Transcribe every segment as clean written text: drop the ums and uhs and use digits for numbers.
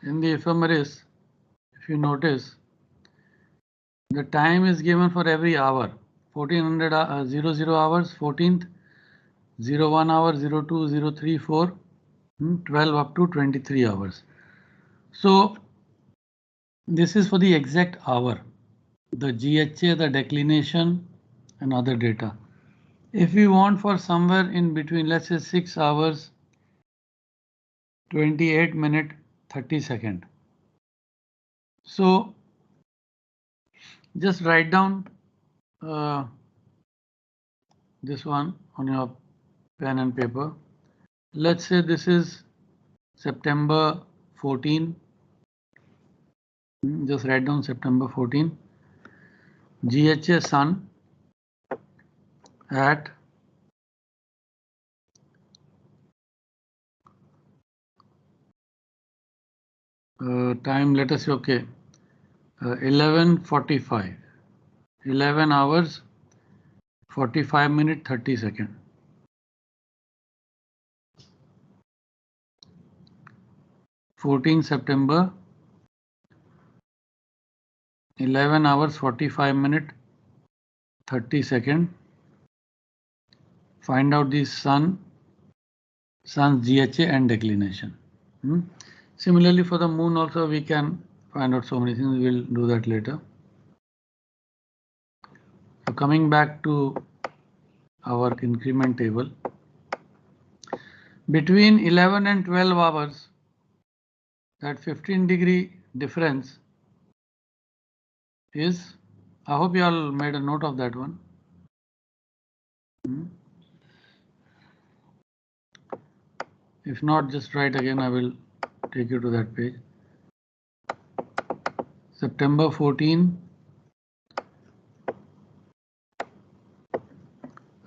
In the ephemeris, if you notice, the time is given for every hour. 1400 00 hours, 14th, 01 hour, 02, 03, 4, 12 up to 23 hours. So this is for the exact hour, the GHA, the declination and other data. If we want for somewhere in between, let's say 6 hours, 28 minute, 30 second. So just write down this one on your pen and paper. Let's say this is September 14. Just write down September 14. GHA sun at time, let us say, okay, 11:45, 11 hours, 45 minute, 30 second. 14 September, 11 hours, 45 minute, 30 second. Find out the sun's GHA and declination. Similarly, for the moon also we can find out so many things. We'll do that later. So coming back to our increment table, between 11 and 12 hours, that 15-degree difference is, I hope you all made a note of that one. If not, just write again, I will take you to that page. September 14.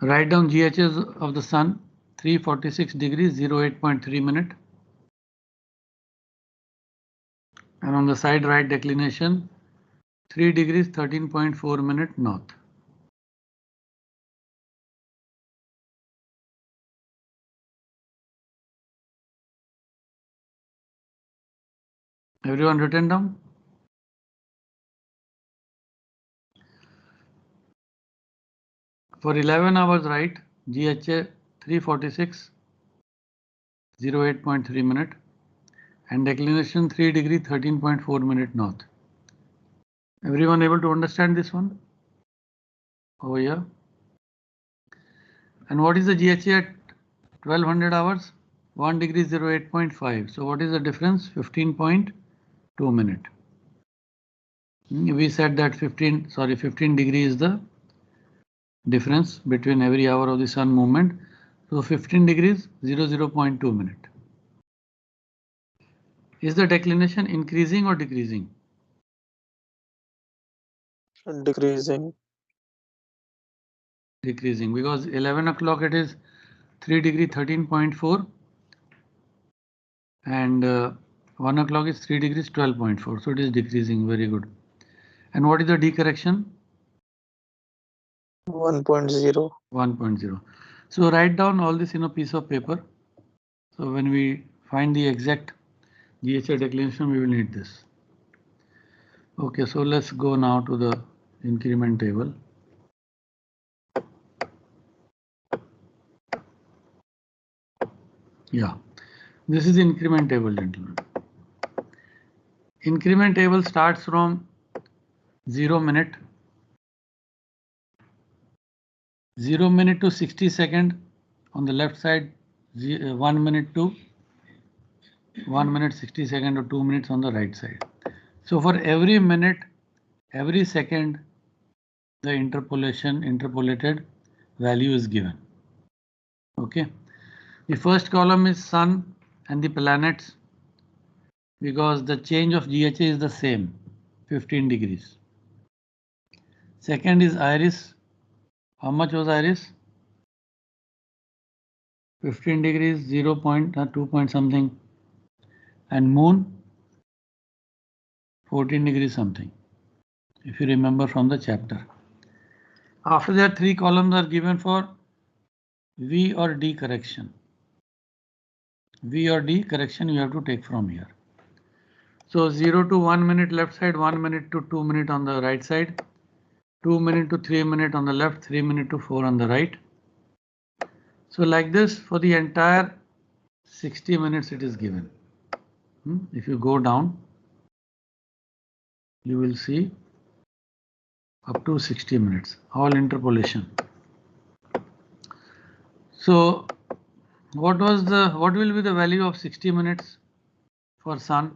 Write down GHs of the sun, 346 degrees, 08.3 minute. And on the side right declination, 3 degrees, 13.4 minute north. Everyone written down? For 11 hours right, GHA 346, 08.3 minute, and declination 3 degree, 13.4 minute north. Everyone able to understand this one? Over here. And what is the GHA at 1200 hours? 1 degree, 08.5. So what is the difference? 15.2 minute. We said that 15 degree is the difference between every hour of the sun movement. So 15 degrees, 0.2 minute. Is the declination increasing or decreasing? Decreasing. Decreasing, because 11 o'clock it is 3 degree, 13.4, and 1 o'clock is 3 degrees, 12.4. So it is decreasing. Very good. And what is the D correction? 1.0. 1.0. So write down all this in a piece of paper. So when we find the exact GHA declination, we will need this. Okay, so let's go now to the increment table. Yeah, this is the increment table, gentlemen. Increment table starts from 0 minute, 0 minute to 60 second on the left side, 1 minute to 1 minute 60 second or 2 minutes on the right side. So for every minute, every second, the interpolated value is given. Okay, the first column is sun and the planets, because the change of GHA is the same, 15 degrees. Second is Iris. How much was Iris? 15 degrees, 2 point something. And moon, 14 degrees something, if you remember from the chapter. After that, 3 columns are given for V or D correction. V or D correction you have to take from here. So 0 to 1 minute left side, 1 minute to 2 minute on the right side, 2 minute to 3 minute on the left, 3 minute to 4 on the right. So like this for the entire 60 minutes it is given. If you go down, you will see up to 60 minutes, all interpolation. So what will be the value of 60 minutes for sun?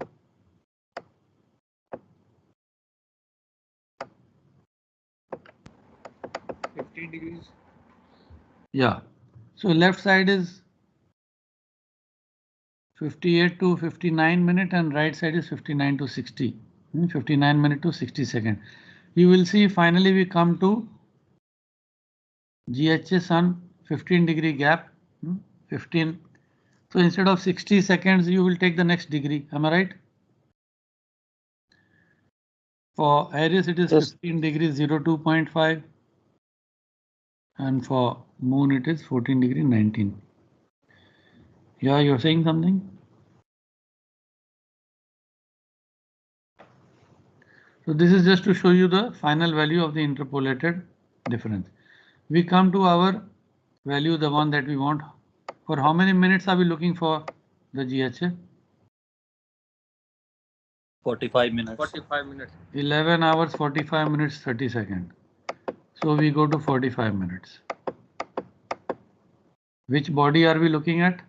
15 degrees. Yeah. So left side is 58 to 59 minute and right side is 59 to 60. 59 minute to 60 second. You will see finally we come to GHA sun 15 degree gap. 15. So instead of 60 seconds, you will take the next degree. Am I right? For Aries, it is Yes. 15 degrees 02.5. And for moon, it is 14 degree 19. Yeah, you're saying something? So this is just to show you the final value of the interpolated difference. We come to our value, the one that we want. For how many minutes are we looking for the GHA? 45 minutes. 45 minutes. 11 hours, 45 minutes, 30 seconds. So we go to 45 minutes. Which body are we looking at?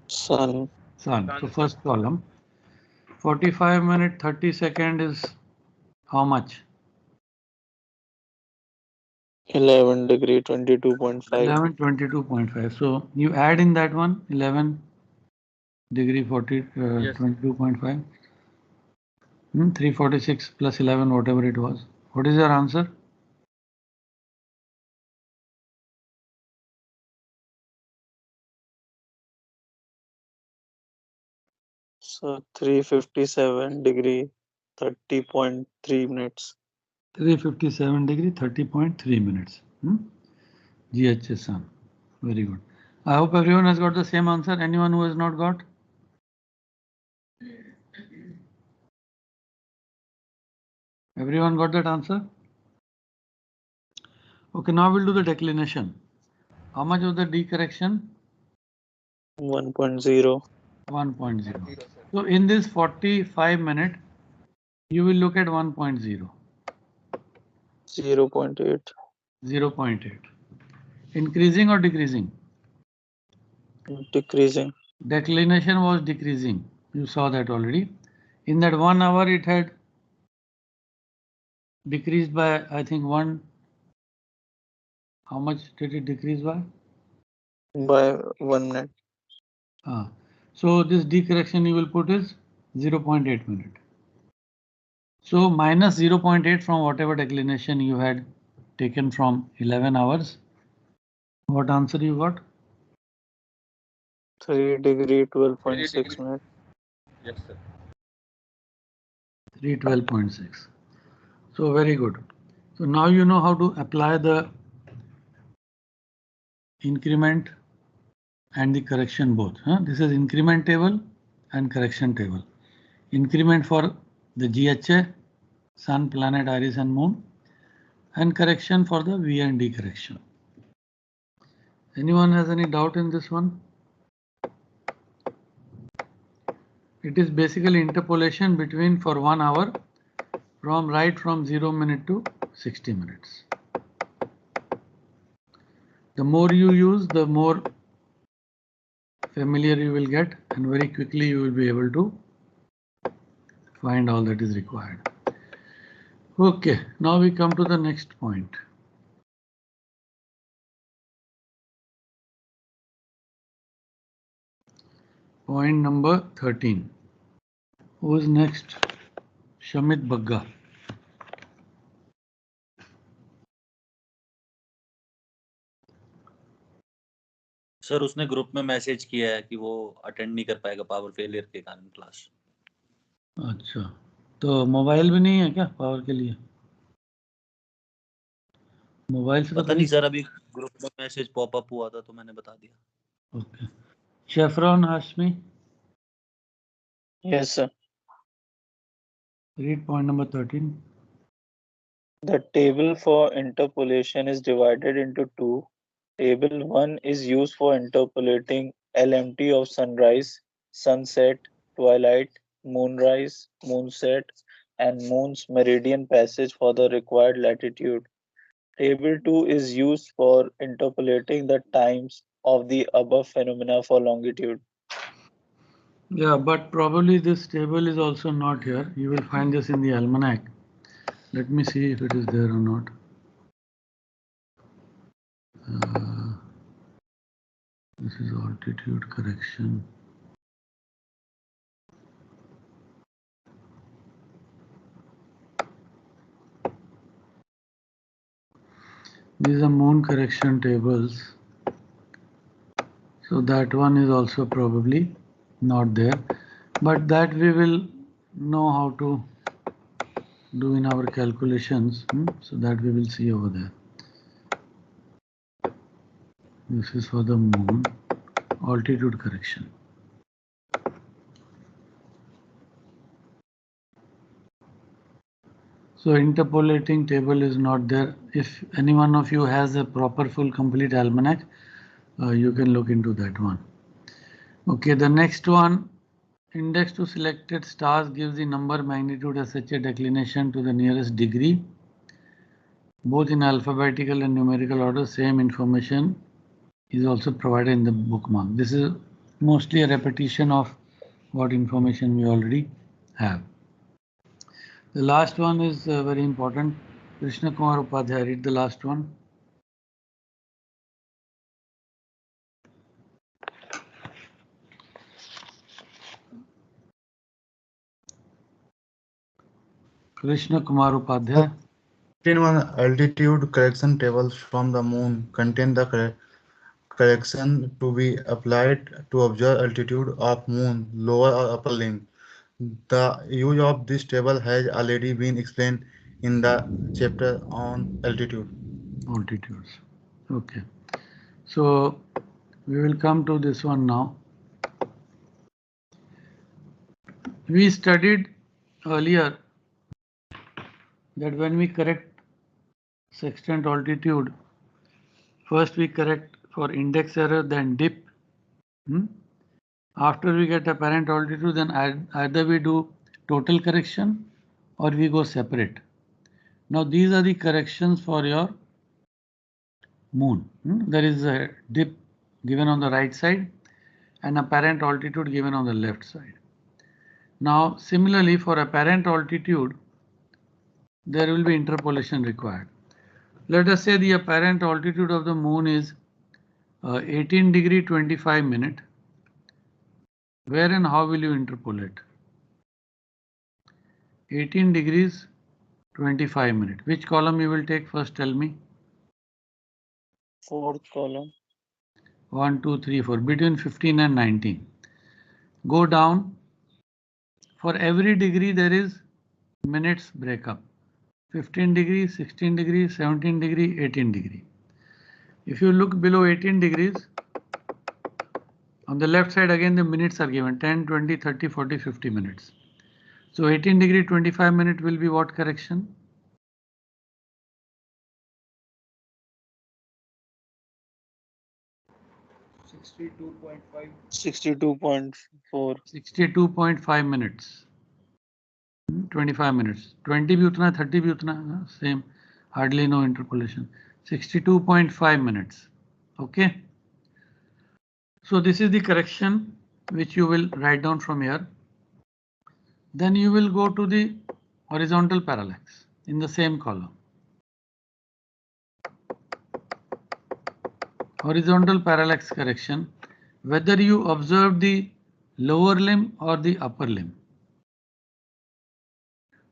Sun. Sun. So first column. 45 minute, 30 second is how much? 11 degree 22.5. 11, 22.5. So you add in that one 11 degree 40, Yes. 22.5. 346 plus 11, whatever it was. What is your answer? So 357 degree 30.3 minutes. 357 degree 30.3 minutes. GHS sun. Very good. I hope everyone has got the same answer. Anyone who has not got? Everyone got that answer? Okay, now we'll do the declination. How much was the D correction? 1.0. 1.0. So in this 45 minute, you will look at 1.0. 0.8. 0.8. Increasing or decreasing? Decreasing. Declination was decreasing. You saw that already. In that 1 hour, it had decreased by, I think, 1. How much did it decrease by? By 1 minute. So this D correction you will put is 0.8 minute. So minus 0.8 from whatever declination you had taken from 11 hours. What answer you got? 3 degree 12.6 minutes. Yes, sir. 312.6. So very good. So now you know how to apply the increment and the correction both. This is increment table and correction table. Increment for the GHA, Sun, Planet, Iris and Moon, and correction for the V and D correction. Anyone has any doubt in this one? It is basically interpolation between for 1 hour from 0 minute to 60 minutes. The more you use, the more familiar you will get, and very quickly you will be able to find all that is required. Okay, now we come to the next point. Point number 13. Who is next? Shamit Bagga. Sir उसने group में message किया है कि वो attend नहीं कर पाएगा power failure के कारण क्लास. अच्छा, तो मोबाइल भी नहीं है क्या पावर के लिए? मोबाइल से पता नहीं सर, अभी ग्रुप में मैसेज पॉपअप हुआ था तो मैंने बता दिया. ओके. शेफरॉन Hashmi. Yes, sir. Read point number 13. The table for interpolation is divided into two. Table 1 is used for interpolating LMT of sunrise, sunset, twilight, moonrise, moonset, and moon's meridian passage for the required latitude. Table 2 is used for interpolating the times of the above phenomena for longitude. Yeah, but probably this table is also not here. You will find this in the almanac. Let me see if it is there or not. This is altitude correction. These are moon correction tables. So that one is also probably not there, but that we will know how to do in our calculations. So that we will see over there. This is for the moon altitude correction. So interpolating table is not there. If any one of you has a proper full complete almanac, you can look into that one. Okay, the next one, index to selected stars gives the number, magnitude, etc. declination to the nearest degree, both in alphabetical and numerical order. Same information is also provided in the bookmark. This is mostly a repetition of what information we already have. The last one is very important. Krishna Kumar Upadhyay, read the last one. Krishna Kumar Upadhyay. 15 altitude correction tables from the moon contain the correction to be applied to observe altitude of moon lower or upper limb. The use of this table has already been explained in the chapter on altitude. Altitudes. Okay. So we will come to this one now. We studied earlier that when we correct sextant altitude, first we correct for index error, then dip. After we get apparent altitude, then either we do total correction or we go separate. Now these are the corrections for your moon. There is a dip given on the right side and apparent altitude given on the left side. Now similarly for apparent altitude, there will be interpolation required. Let us say the apparent altitude of the moon is 18 degree 25 minute. Where and how will you interpolate? 18 degrees 25 minute. Which column you will take first? Tell me. Fourth column. 1, 2, 3, 4. Between 15 and 19. Go down. For every degree there is minutes breakup. 15 degrees, 16 degrees, 17 degrees, 18 degrees. If you look below 18 degrees, on the left side again the minutes are given 10, 20, 30, 40, 50 minutes. So 18 degree 25 minute will be what correction? 62.5. 62.4. 62.5 minutes. 25 minutes. 20 भी उतना, 30 भी उतना, same. Hardly no interpolation. 62.5 minutes. Okay. So this is the correction which you will write down from here. Then you will go to the horizontal parallax in the same column. Horizontal parallax correction, whether you observe the lower limb or the upper limb.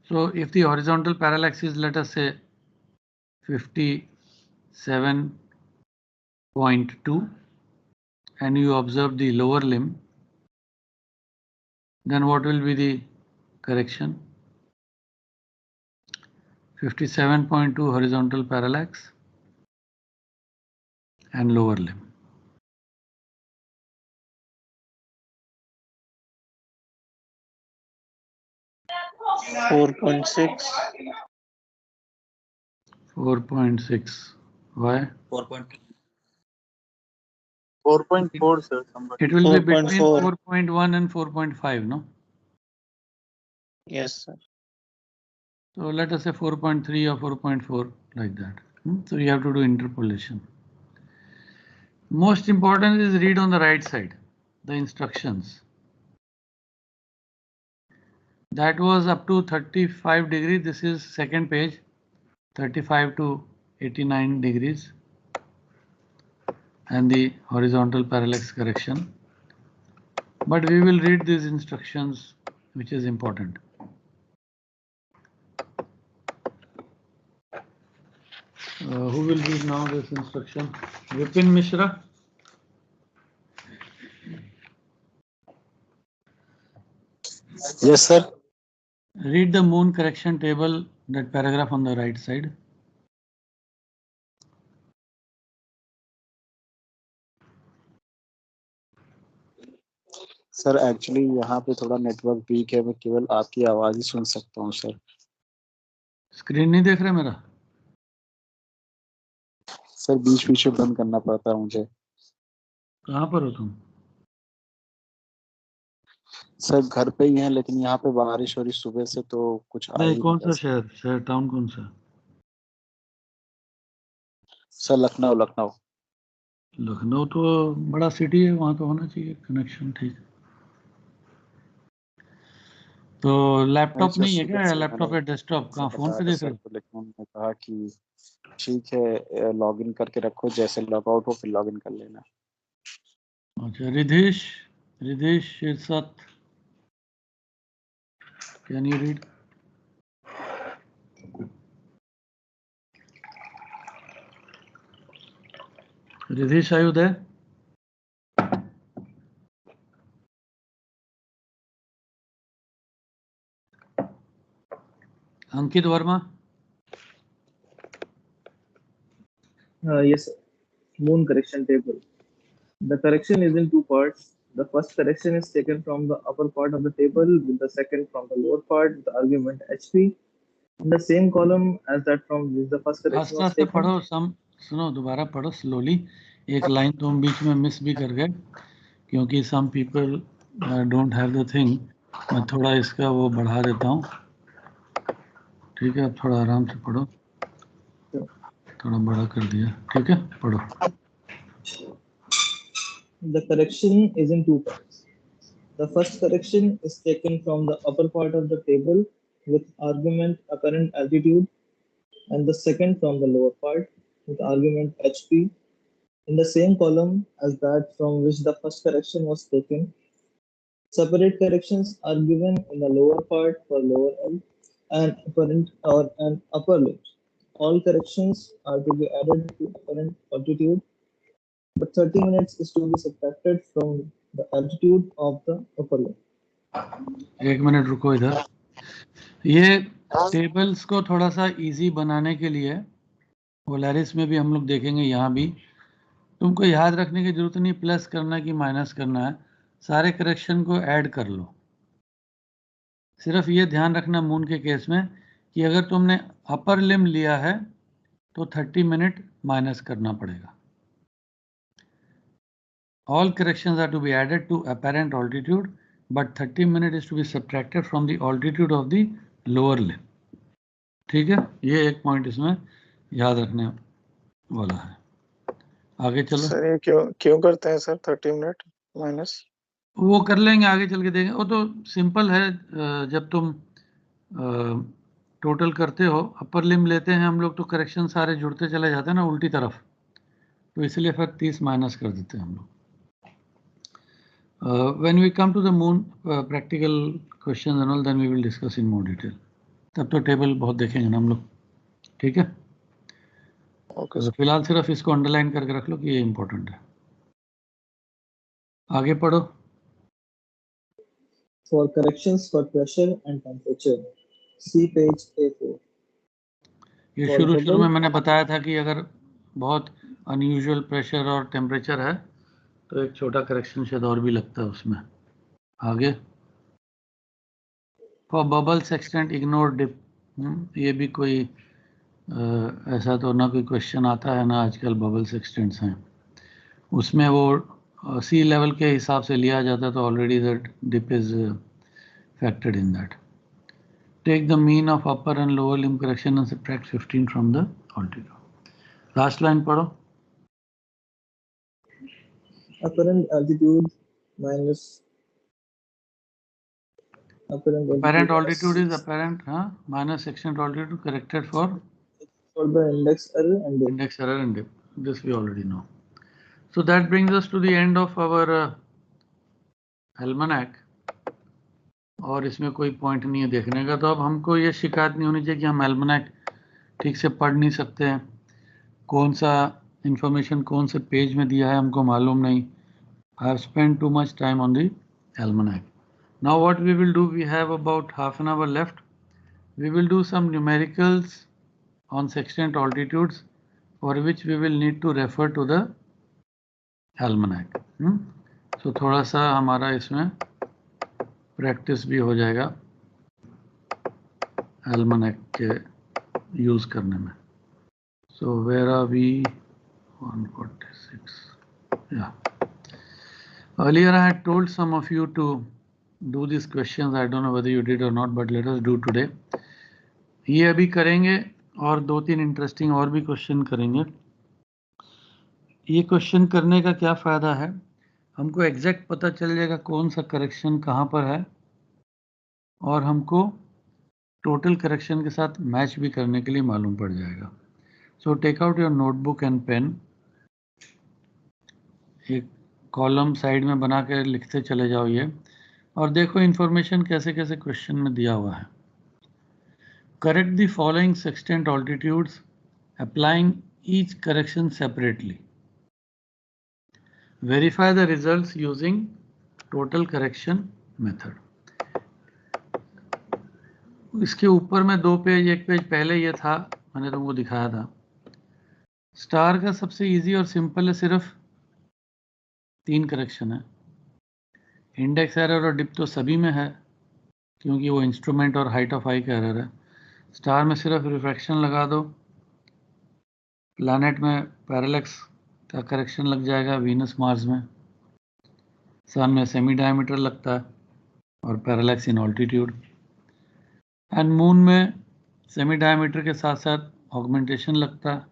So if the horizontal parallax is, let us say, 57.2 and you observe the lower limb, then what will be the correction? 57.2 horizontal parallax and lower limb. 4.6. 4.6. Why? 4.4, sir. Somebody. It will be between 4.4. 4.1 and 4.5, no? Yes, sir. So let us say 4.3 or 4.4, like that. So you have to do interpolation. Most important is read on the right side, the instructions. That was up to 35 degrees. This is second page, 35 to 89 degrees. And the horizontal parallax correction. But we will read these instructions, which is important. Who will read now this instruction? Vipin Mishra. Yes, sir. Read the moon correction table, that paragraph on the right side. Sir actually यहाँ पे थोड़ा network weak है, मैं केवल आपकी आवाज ही सुन सकता हूँ सर। स्क्रीन नहीं देख रहे मेरा? सर बीच बीच में बंद करना पड़ता है मुझे। कहाँ पर हो तुम? सर घर पे ही हैं, लेकिन यहाँ पे बारिश हो रही सुबह से, तो कुछ आ नहीं, ही कौन नहीं सा शहर? शहर टाउन कौन सा? सर लखनऊ। लखनऊ लखनऊ तो बड़ा सिटी है, वहां तो होना चाहिए कनेक्शन। ठीक, तो लैपटॉप नहीं है क्या? लैपटॉप या डेस्कटॉप? कहाँ, फोन पे देख रहे हो? लेकिन उन्होंने कहा कि ठीक है लॉग इन करके रखो, जैसे लॉग आउट हो फिर लॉग इन कर लेना। अच्छा, रिधेश शीर्षक, can you read? Ridhesh, are you there? Ankit Verma. Yes, sir. Moon correction table. The correction is in two parts. The first correction is taken from the upper part of the table, with the second from the lower part, with the argument HP. In the same column as that from which the first correction was आस्ते taken. पढ़ो, सुनो, दोबारा पढ़ो slowly. एक line तो हम बीच में miss भी कर गए, क्योंकि some people don't have the thing. मैं थोड़ा इसका वो बढ़ा देता हूँ, ठीक है? थोड़ा आराम से पढ़ो, थोड़ा बड़ा कर दिया, ठीक है? पढ़ो. The correction is in two parts. The first correction is taken from the upper part of the table with argument apparent altitude, and the second from the lower part with argument HP. In the same column as that from which the first correction was taken. Separate corrections are given in the lower part for lower L and apparent or an upper limit. All corrections are to be added to apparent altitude, but 30 minutes is to be subtracted from the altitude of the upper limit. एक minute रुको इधर. ये tables को थोड़ा सा easy बनाने के लिए वोलारिस में भी हम लोग देखेंगे, यहाँ भी तुमको याद रखने की जरूरत नहीं प्लस करना कि माइनस करना है. सारे करेक्शन को ऐड कर लो. सिर्फ ये ध्यान रखना मून के केस में कि अगर तुमने अपर लिम लिया है तो 30 मिनट माइनस करना पड़ेगा. All corrections are to be added to apparent altitude, but 30 minutes is to be subtracted from the altitude of the lower limb. ठीक है, ये एक पॉइंट इसमें याद रखने वाला है. आगे चलो. सर ये क्यों करते हैं सर 30 मिनट माइनस? वो कर लेंगे, आगे चल के देखेंगे. वो तो सिंपल है. जब तुम टोटल करते हो, अपर लिम लेते हैं हम लोग, तो करेक्शन सारे जुड़ते चले जाते हैं ना उल्टी तरफ, तो इसलिए फिर 30 माइनस कर देते हैं हम लोग. When we come to the moon practical questions and all, then we will discuss in more detail. तब तो टेबल बहुत देखेंगे ना हम लोग, ठीक है? ओके तो फिलहाल सिर्फ इसको अंडरलाइन करके रख लो कि ये इंपॉर्टेंट है. आगे पढ़ो. For corrections for pressure and temperature, see page A4. ये For शुरू Hubble, में मैंने बताया था कि अगर बहुत अनयूजुअल प्रेशर और टेम्परेचर है तो एक छोटा करेक्शन शायद और भी लगता है उसमें. आगे. For bubble sextant ignore dip. ये भी कोई ऐसा तो ना कोई क्वेश्चन आता है ना आजकल बबल सेक्सटेंट्स हैं उसमें वो सी लेवल के हिसाब से लिया जाता है तो already that dip is factored in that. Take the mean of upper and lower limb correction and subtract 15 from the altitude. Last line पढ़ो। Apparent altitude minus apparent Apparent altitude is minus apparent, minus extent altitude corrected for for the index error and dip. index error and dip. This we already know. So that brings us to the end of our almanac. और इसमें कोई point नहीं है देखने का, तो अब हमको ये शिकायत नहीं होनी चाहिए कि हम almanac ठीक से पढ़ नहीं सकते हैं, कौन सा इंफॉर्मेशन कौन से पेज में दिया है हमको मालूम नहीं. I have spent too much time on the almanac. Now what we will do, we have about half an hour left. We will do some numericals on sextant altitudes for which we will need to refer to the almanac. So थोड़ा सा हमारा इसमें practice भी हो जाएगा almanac के use करने में. So where are we? 146. Yeah. Earlier I had told some of you to do these questions. I don't know whether you did or not, but let us do today. ये अभी करेंगे और 2-3 interesting और भी question करेंगे. ये question करने का क्या फ़ायदा है, हमको एग्जैक्ट पता चल जाएगा कौन सा करेक्शन कहाँ पर है और हमको टोटल करेक्शन के साथ मैच भी करने के लिए मालूम पड़ जाएगा. So take out your notebook and pen, एक कॉलम साइड में बना कर लिखते चले जाओ ये, और देखो इन्फॉर्मेशन कैसे कैसे क्वेश्चन में दिया हुआ है. Correct the following sextant altitudes, applying each correction separately. Verify the results using total correction method. इसके ऊपर में 2 पेज, 1 पेज पहले ये था, मैंने तुमको दिखाया था. स्टार का सबसे इजी और सिंपल है, सिर्फ 3 करेक्शन है. इंडेक्स एरर और डिप तो सभी में है क्योंकि वो इंस्ट्रूमेंट और हाइट ऑफ आई का एरर है. स्टार में सिर्फ रिफ्रैक्शन लगा दो, प्लैनेट में पैरेलैक्स का करेक्शन लग जाएगा, वीनस मार्स में, सन में सेमी डायमीटर लगता है और parallax in altitude, and moon में सेमी डायमीटर के साथ साथ ऑगमेंटेशन लगता है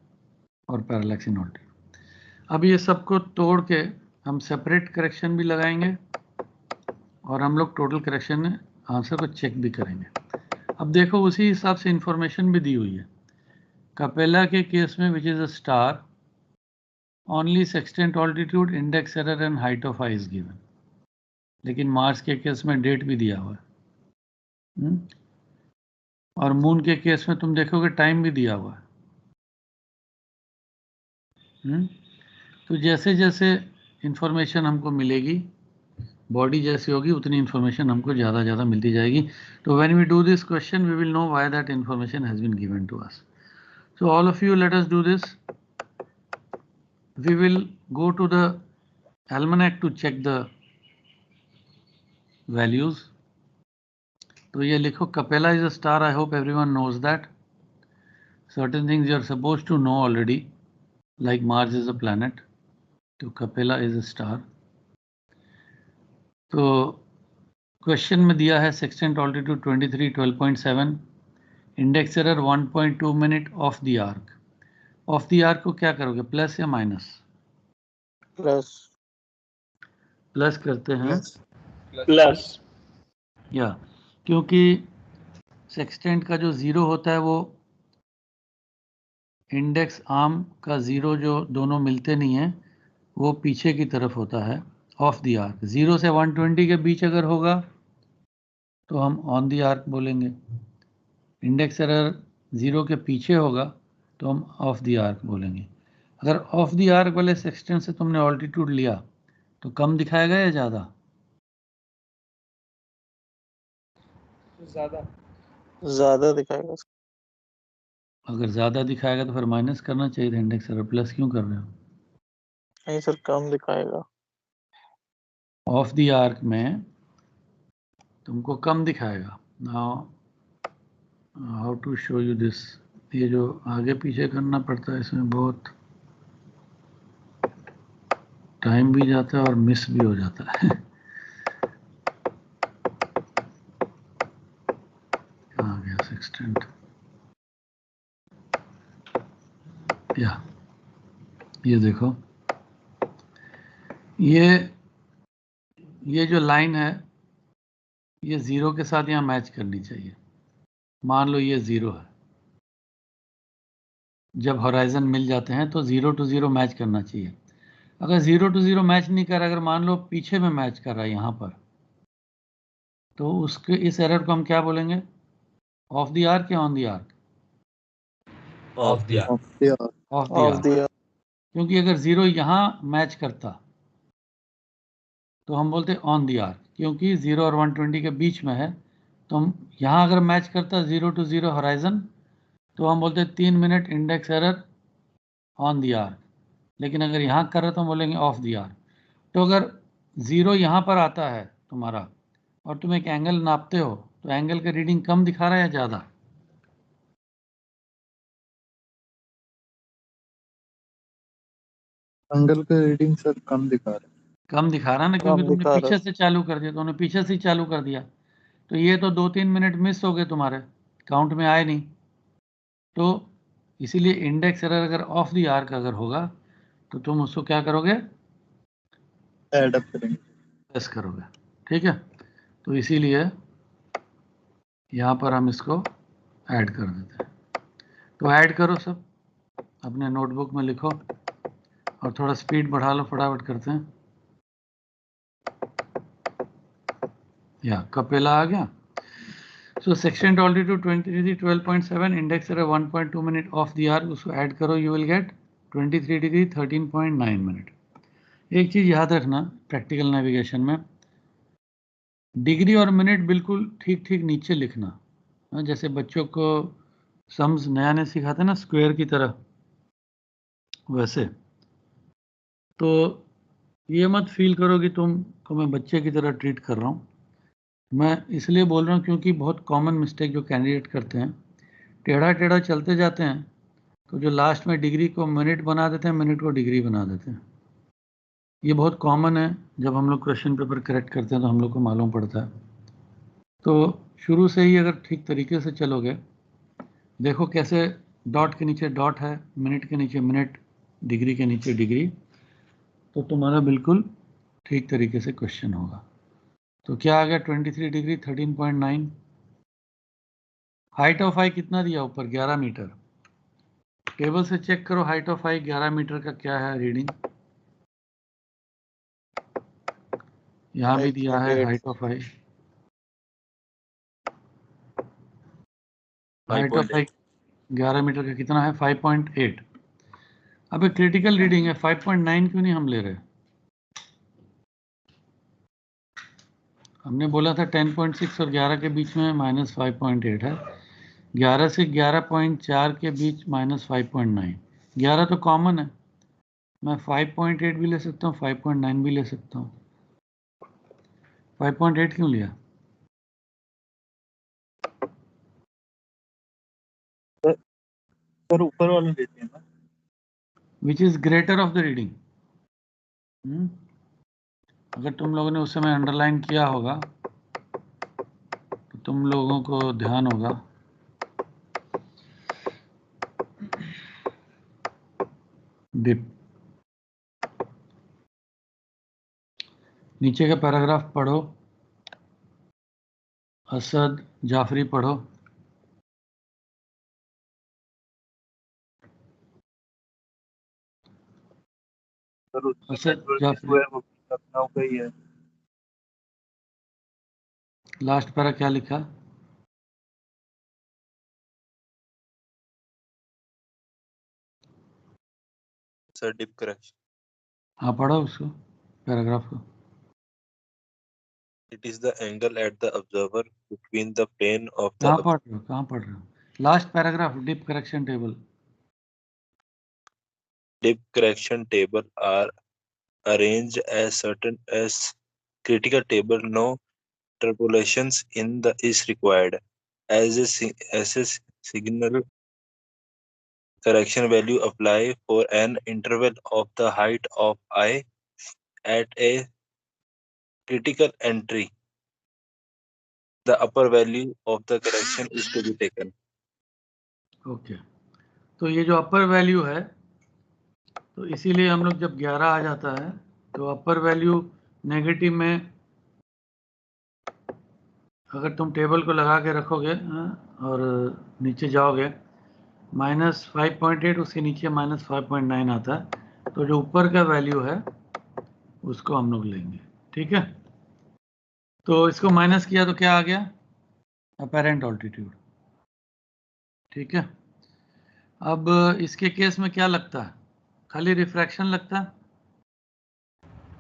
और पैरेलैक्स इन ऑल्टीट्यूड. अब ये सबको तोड़ के हम सेपरेट करेक्शन भी लगाएंगे और हम लोग टोटल करेक्शन में आंसर को चेक भी करेंगे. अब देखो उसी हिसाब से इंफॉर्मेशन भी दी हुई है. कपेला के केस में which is a star, only sextant altitude, index error and height of I is given. लेकिन मार्स के केस में डेट भी दिया हुआ है और मून के केस में तुम देखोगे टाइम भी दिया हुआ है. तो जैसे जैसे इंफॉर्मेशन हमको मिलेगी, बॉडी जैसी होगी उतनी इंफॉर्मेशन हमको ज़्यादा मिलती जाएगी. तो when we do this question we will know why that information has been given to us. So all of you let us do this. We will go to the almanac to check the values. तो ये लिखो, Capella is a star. I hope everyone knows that. Certain things you are supposed to know already, like Mars is a planet. तो Capella is a star. तो question में दिया है sextant altitude 23, 12.7, index error 1.2 minute of the arc. Of the arc को क्या करोगे, plus या minus? Plus करते हैं. प्लस. या क्योंकि सेक्सटेंट का जो 0 होता है वो इंडेक्स आर्म का 0 जो दोनों मिलते नहीं है वो पीछे की तरफ होता है ऑफ द आर्क. 0 से 120 के बीच अगर होगा तो हम ऑन द आर्क बोलेंगे. इंडेक्स एरर 0 के पीछे होगा तो हम ऑफ द आर्क बोलेंगे. अगर ऑफ द आर्क वाले सेक्सटेंट से तुमने ऑल्टीट्यूड लिया तो कम दिखाएगा या ज़्यादा? ज्यादा दिखाएगा. अगर ज़्यादा दिखाएगा तो फिर माइनस करना चाहिए था इंडेक्स एरर. प्लस क्यों कर रहे हो? नहीं सर, कम दिखाएगा. ऑफ द आर्क में तुमको कम दिखाएगा now how to show you this. ये जो आगे पीछे करना पड़ता है इसमें बहुत टाइम भी जाता है और मिस भी हो जाता है। कहाँ गया सेक्सटेंट? या ये देखो, ये जो लाइन है ये 0 के साथ यहाँ मैच करनी चाहिए। मान लो ये 0 है, जब होराइजन मिल जाते हैं तो 0 to 0 मैच करना चाहिए। अगर 0 to 0 मैच नहीं कर रहा, अगर मान लो पीछे में मैच कर रहा है यहाँ पर, तो उसके इस एरर को हम क्या बोलेंगे? ऑफ द आर्क या ऑन द आर्क? ऑफ दिया। Of the of arc. the क्योंकि अगर 0 यहाँ मैच करता तो हम बोलते ऑन द आर्क, क्योंकि 0 और 120 के बीच में है। तो हम यहाँ अगर मैच करता 0 to 0 होराइजन, तो हम बोलते 3 minute index error on the arc. लेकिन अगर यहाँ कर रहे तो हम बोलेंगे ऑफ द आर्क। तो अगर 0 यहाँ पर आता है तुम्हारा और तुम एक एंगल नापते हो, तो एंगल का रीडिंग कम दिखा रहा है या ज़्यादा? एंगल का रीडिंग सर कम दिखा रहा है। कम दिखा रहा है ना, क्योंकि कम तुमने दिखा रहा पीछे से चालू कर दिया, तुमने पीछे से ही चालू कर दिया, तो ये तो 2-3 मिनट मिस हो गए, तुम्हारे काउंट में आए नहीं। तो इसीलिए इंडेक्स एरर अगर ऑफ द आर्क अगर होगा तो तुम उसको क्या करोगे? ऐड अप करेंगे। प्लस करोगे। ठीक है, तो इसीलिए यहाँ पर हम इसको ऐड कर देते हैं। तो ऐड करो सब, अपने नोटबुक में लिखो और थोड़ा स्पीड बढ़ा लो, फटाफट करते हैं। या कपेला आ गया। So section altitude 23 index error 1.2 minute of the arc, उसको ऐड करो, you will get 23 degree 13.9 minute. एक चीज़ याद रखना प्रैक्टिकल नेविगेशन में, डिग्री और मिनट बिल्कुल ठीक ठीक नीचे लिखना। जैसे बच्चों को सम्स नया नया सिखाते ना स्क्वायर की तरह, वैसे। तो ये मत फील करो कि तुमको मैं बच्चे की तरह ट्रीट कर रहा हूँ। मैं इसलिए बोल रहा हूँ क्योंकि बहुत कॉमन मिस्टेक जो कैंडिडेट करते हैं, टेढ़ा टेढ़ा चलते जाते हैं, तो जो लास्ट में डिग्री को मिनट बना देते हैं, मिनट को डिग्री बना देते हैं। ये बहुत कॉमन है, जब हम लोग क्वेश्चन पेपर करेक्ट करते हैं तो हम लोग को मालूम पड़ता है। तो शुरू से ही अगर ठीक तरीके से चलोगे, देखो कैसे डॉट के नीचे डॉट है, मिनट के नीचे मिनट, डिग्री के नीचे डिग्री, तो तुम्हारा बिल्कुल ठीक तरीके से क्वेश्चन होगा। तो क्या आ गया? 23 डिग्री 13.9। हाइट ऑफ आई कितना दिया ऊपर? 11 मीटर। टेबल से चेक करो हाइट ऑफ आई 11 मीटर का क्या है रीडिंग। यहाँ भी दिया है 5.8 height of eye. Height of eye 11 metre का कितना है? 5.8। अब एक क्रिटिकल रीडिंग है, 5.9 क्यों नहीं हम ले रहे? हमने बोला था 10.6 और 11 के बीच में -5.8 है। 11 से 11.4 के बीच -5.9। 11 तो कॉमन है, मैं 5.8 भी ले सकता हूँ, 5.9 भी ले सकता हूँ। 5.8 क्यों लिया? सर ऊपर वाला देते हैं ना। Which is greater of the reading. अगर तुम लोगों ने उस समय अंडरलाइन किया होगा तो तुम लोगों को ध्यान होगा। डिप, नीचे का पैराग्राफ पढ़ो, असद जाफरी पढ़ो। सर असद जाफरी, लखनऊ का ही है। लास्ट पैरा क्या लिखा? सर डिप करेक्शन, हाँ पढ़ो उसको, पैराग्राफ को। it is the angle at the observer between the plane of the कहाँ पढ़ रहे हो? कहाँ पढ़ रहे हो? Last paragraph, dip correction table. dip correction table are arranged as certain as critical table. No interpolations is required as a signal correction value apply for an interval of the height of I at a critical entry. The upper value of the correction is to be taken. Okay तो ये जो अपर value है, तो इसीलिए हम लोग जब 11 आ जाता है तो अपर वैल्यू नेगेटिव में, अगर तुम टेबल को लगा के रखोगे और नीचे जाओगे -5.8, उसके नीचे -5.9 आता है, तो जो ऊपर का वैल्यू है उसको हम लोग लेंगे। ठीक है, तो इसको माइनस किया तो क्या आ गया? Apparent altitude. ठीक है, अब इसके केस में क्या लगता है? खाली रिफ्रैक्शन लगता है।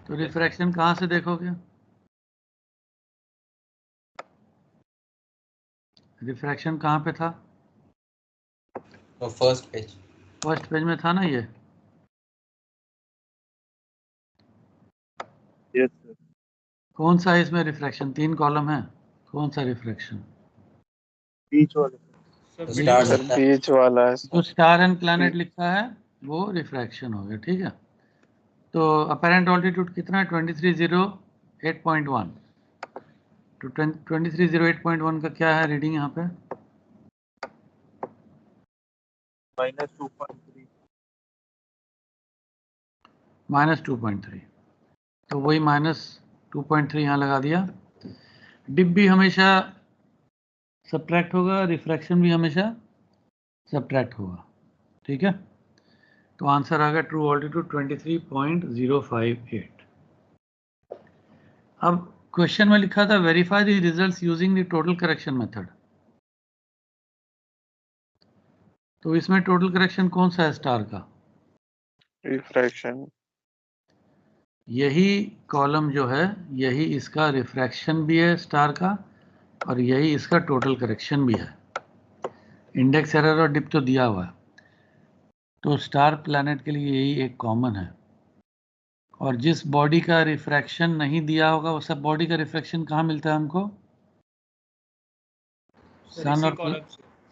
तो रिफ्रैक्शन कहाँ से देखोगे? रिफ्रैक्शन कहाँ पे था? तो फर्स्ट पेज में था ना ये। Yes, sir. कौन सा है इसमें रिफ्रैक्शन? 3 कॉलम है, कौन सा रिफ्रैक्शन? बीच वाले तो स्टार सर, बीच वाला है तो स्टार एंड प्लैनेट लिखा है वो रिफ्रैक्शन हो गया। ठीक है, तो अपेरेंट ऑल्टीट्यूड कितना है? 2308.1। तो 2308.1 का क्या है रीडिंग यहाँ पे? -2.3 -2.3। तो वही -2.3 यहाँ लगा दिया। डिप भी हमेशा सब्ट्रैक्ट होगा, रिफ्रैक्शन भी हमेशा सब्ट्रैक्ट होगा। ठीक है, तो आंसर आ गया ट्रू ऑल्टीट्यूड 23.058। अब क्वेश्चन में लिखा था verify the results using the total correction method. तो इसमें टोटल करेक्शन कौन सा है स्टार का? रिफ्रैक्शन। यही कॉलम जो है यही इसका रिफ्रैक्शन भी है स्टार का, और यही इसका टोटल करेक्शन भी है। इंडेक्स एरर और डिप तो दिया हुआ है, तो स्टार प्लैनेट के लिए यही एक कॉमन है। और जिस बॉडी का रिफ्रैक्शन नहीं दिया होगा वो सब बॉडी का रिफ्रैक्शन कहाँ मिलता है हमको?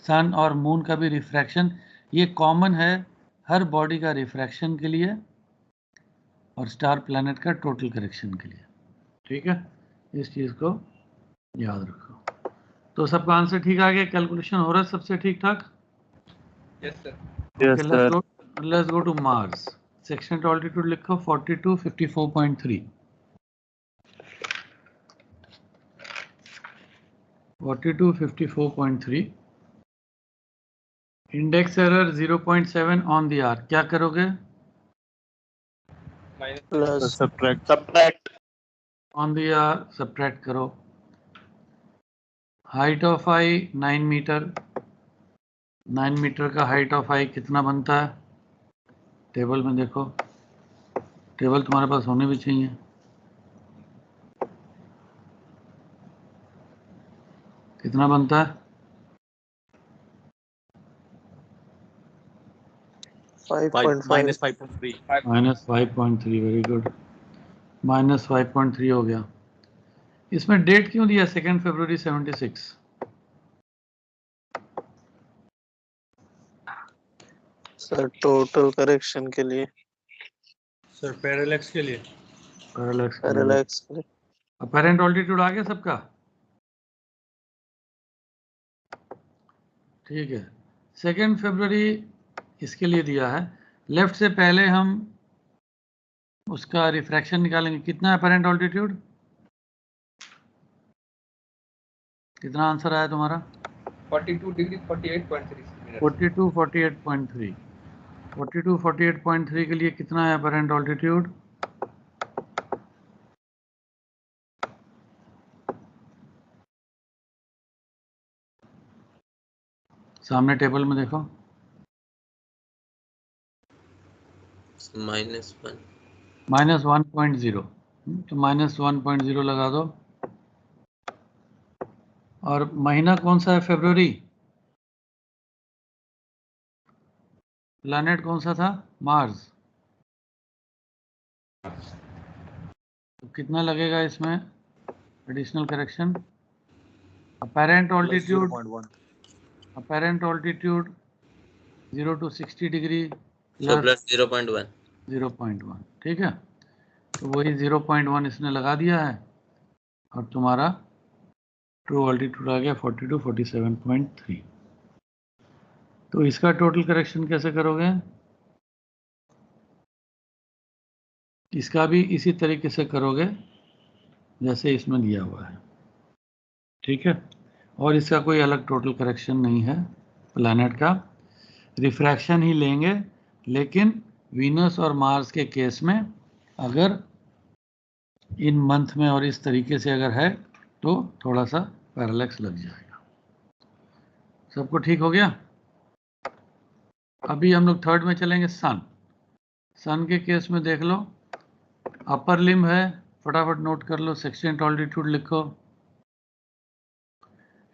सन और मून का भी रिफ्रैक्शन ये कॉमन है हर बॉडी का रिफ्रैक्शन के लिए और स्टार प्लैनेट का टोटल करेक्शन के लिए। ठीक है, इस चीज़ को याद रखो। तो सबका आंसर ठीक आ गया? कैलकुलेशन हो रहा है सबसे ठीक ठाक? Yes sir. Okay, let's go to Mars. Section altitude लिखो 4254.3। 4254.3। Index error 0.7 on the R. क्या करोगे? Plus subtract on the R subtract करो। Height of eye 9 meter. 9 meter का हाइट ऑफ आई कितना बनता है? टेबल में देखो, टेबल तुम्हारे पास होने भी चाहिए। कितना बनता है? -5.3। वेरी गुड, -5.3 हो गया। इसमें डेट क्यों दिया 2 फरवरी 76? सर टोटल करेक्शन के लिए। सर पैरेलैक्स के लिए। पैरेलैक्स के लिए। अपेरेंट ऑल्टीट्यूड आ गया सबका? ठीक है, 2 फरवरी इसके लिए दिया है। लेफ्ट से पहले हम उसका रिफ्रैक्शन निकालेंगे। कितना है अपेरेंट ऑल्टीट्यूड? कितना आंसर आया तुम्हारा? 42 डिग्री 48.3 मिनट। 42 48.3। 42 48.3 के लिए कितना है अपेरेंट ऑल्टीट्यूड? सामने टेबल में देखो। -1 -1.0। तो -1.0 लगा दो। और महीना कौन सा है? फरवरी। प्लैनेट कौन सा था? मार्स। तो कितना लगेगा इसमें? Additional correction. Apparent altitude. 0.1. Apparent altitude 0 to 60 degree So plus plus 0.1. 0.1. ठीक है, तो वही 0.1 इसने लगा दिया है और तुम्हारा ट्रू ऑल्टीट्यूड आ गया 42 47.3। तो इसका टोटल करेक्शन कैसे करोगे? इसका भी इसी तरीके से करोगे जैसे इसमें दिया हुआ है, ठीक है। और इसका कोई अलग टोटल करेक्शन नहीं है प्लैनेट का, रिफ्रैक्शन ही लेंगे। लेकिन वीनस और मार्स के केस में अगर इन मंथ में और इस तरीके से अगर है तो थोड़ा सा पैरेलैक्स लग जाएगा। सबको ठीक हो गया? अभी हम लोग थर्ड में चलेंगे, सन। सन के केस में देख लो, अपर लिम्ब है, फटाफट नोट कर लो, 16th ऑल्टीट्यूड लिखो,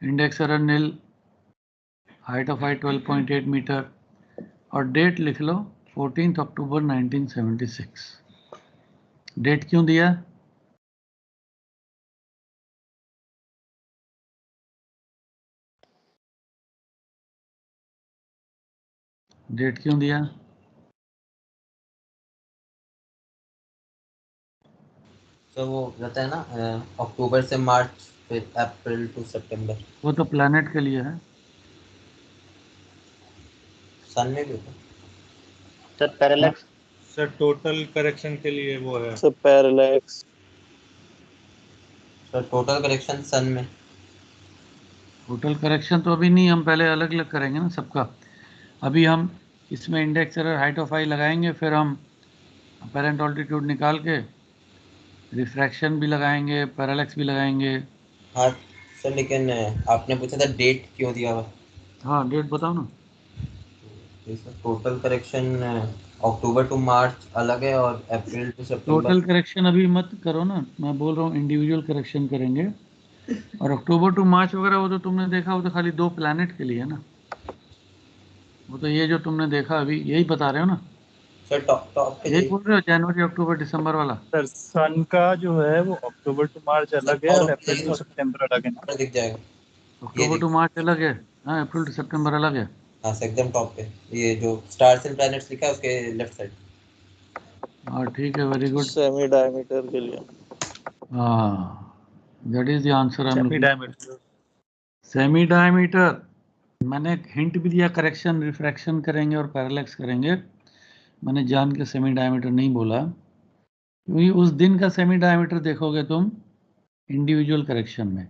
index error nil, height of eye 12.8 metre और डेट लिख लो 14 अक्टूबर 1976। डेट क्यों दिया? डेट क्यों दिया? तो वो रहता है ना अक्टूबर से मार्च, फिर अप्रैल टू सितंबर। वो तो प्लैनेट के लिए है। सन में भी होता है। Sir parallax. Sir total correction के लिए वो है। Sir parallax. तो टोटल करेक्शन सन में। टोटल करेक्शन तो अभी नहीं, हम पहले अलग अलग करेंगे ना सबका। अभी हम इसमें इंडेक्स एरर हाइट ऑफ आई लगाएंगे, फिर हम अपैरेंट ऑल्टीट्यूड निकाल के रिफ्रैक्शन भी लगाएंगे, पैरेलैक्स भी लगाएंगे। हाँ सर, लेकिन आपने पूछा था डेट क्यों दिया हुआ। हाँ डेट बताओ ना। टोटल करेक्शन अक्टूबर टू मार्च अलग है और अप्रैल टू सितंबर। टोटल करेक्शन अभी मत करो ना, मैं बोल रहा हूँ इंडिविजुअल करेक्शन करेंगे। और अक्टूबर टू मार्च वगैरह वो तो तुमने देखा, वो तो खाली 2 प्लैनेट के लिए है ना। वो तो ये जो तुमने देखा अभी यही बता रहे हो ना। सर टॉप पे यही बोल रहे हो, जनवरी अक्टूबर दिसंबर वाला। सर सन का जो है वो अक्टूबर टू मार्च अलग है और अप्रैल टू सितंबर अलग है ना। दिख जाएगा। अक्टूबर टू मार्च अलग है, हाँ, अप्रैल टू सितंबर अलग है। हाँ सर एकदम टॉप पे ये जो स्टार्स एंड प्लैनेट्स लिखा है उसके लेफ्ट साइड। हाँ ठीक है, वेरी गुड। सेमी डायमीटर के लिए। हाँ, that is the answer I am semi looking. Diameter. Semi diameter मैंने हिंट भी दिया, करेक्शन रिफ्रैक्शन करेंगे और पैरेलैक्स करेंगे। मैंने जान के सेमी डायमीटर नहीं बोला, क्योंकि उस दिन का सेमी डायमीटर देखोगे तुम इंडिविजुअल करेक्शन में।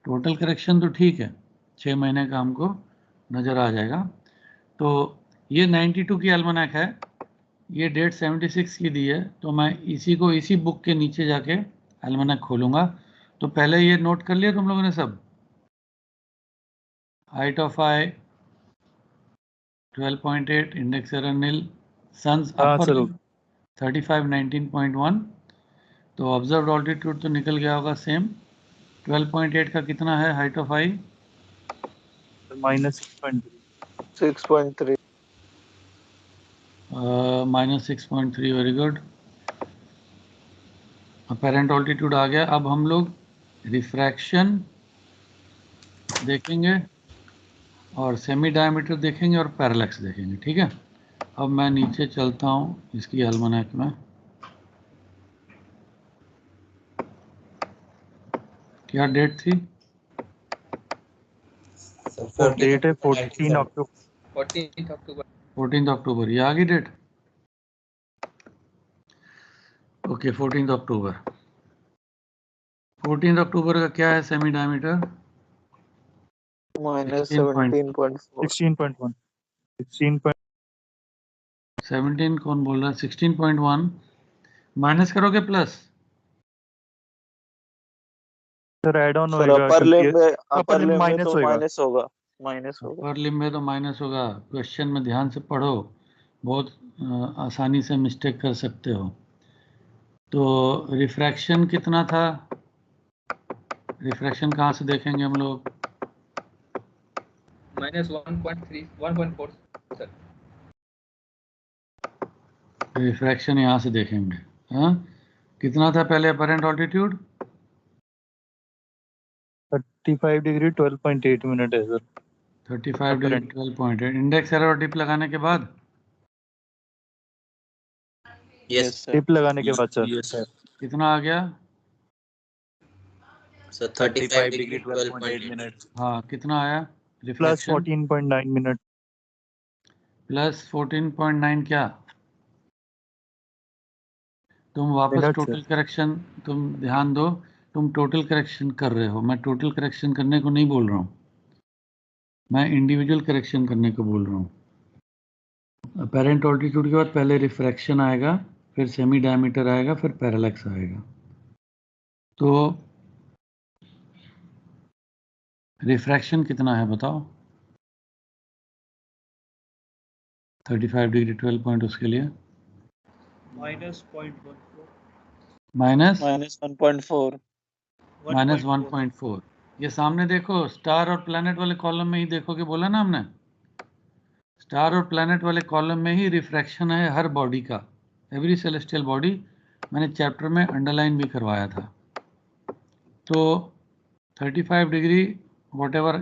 टोटल करेक्शन तो ठीक है, 6 महीने का हमको नज़र आ जाएगा। तो ये 92 की एल्मनैक है, ये डेट 76 की दी है, तो मैं इसी को इसी बुक के नीचे जाके एल्मनैक खोलूँगा। तो पहले ये नोट कर लिया तुम लोगों ने सब, height of eye 12.8, index error nil, sun's upper 35 19.1। तो ऑब्जर्व्ड ऑल्टीट्यूड तो निकल गया होगा सेम। 12.8 का कितना है height of eye? -6.3। -6.3, very good. Apparent altitude आ गया। अब हम लोग रिफ्रैक्शन देखेंगे और सेमी डायमीटर देखेंगे और पैरेलैक्स देखेंगे, ठीक है। अब मैं नीचे चलता हूँ इसकी एल्मनैक में। क्या डेट थी? सर डेट है 14 अक्टूबर। 14 अक्टूबर। 14 अक्टूबर, ये आ गई डेट। ओके, 14 अक्टूबर। 14 अक्टूबर का क्या है सेमी डायमीटर? -17.4। 16.1। 17 कौन बोल रहा है? 16.1 माइनस करोगे plus? Sir add on sir होएगा अपर लिम्ब में, अपर लिम्ब में माइनस तो होएगा। माइनस होगा। अपर लिम्ब में तो माइनस होगा। क्वेश्चन में ध्यान से पढ़ो, बहुत आसानी से मिस्टेक कर सकते हो। तो रिफ्रैक्शन कितना था? रिफ्रैक्शन कहाँ से देखेंगे हम लोग? -1.3 1.4 सर। रिफ्रैक्शन यहाँ से देखेंगे। हाँ, कितना था पहले अपरेंट ऑल्टीट्यूड? 35 डिग्री 12.8 मिनट है सर। 35 डिग्री 12.8 इंडेक्स एरर और डिप लगाने के बाद Yes, sir. टिप लगाने के बाद सर यस सर। कितना आ गया? सर 35 डिग्री 12.8 12.8 मिनट हाँ, कितना आया? Plus reflection 14.9 minute. प्लस 14.9 क्या? तुम वापस मिनट टोटल सर। करेक्शन, तुम ध्यान दो, तुम टोटल करेक्शन कर रहे हो, मैं टोटल करेक्शन करने को नहीं बोल रहा हूँ, मैं इंडिविजुअल करेक्शन करने को बोल रहा हूँ। अपेरेंट ऑल्टीट्यूड के बाद पहले रिफ्रैक्शन आएगा, फिर सेमी डायमीटर आएगा, फिर पैरेलैक्स आएगा। तो रिफ्रैक्शन कितना है बताओ? 35 डिग्री 12 पॉइंट उसके लिए -0.14 माइनस -1.4. माइनस 1.4। ये सामने देखो, स्टार और प्लैनेट वाले कॉलम में ही देखोगे, बोला ना हमने, स्टार और प्लैनेट वाले कॉलम में ही रिफ्रैक्शन है हर बॉडी का, एवरी सेलेस्टियल बॉडी। मैंने चैप्टर में अंडरलाइन भी करवाया था। तो 35 degree what ever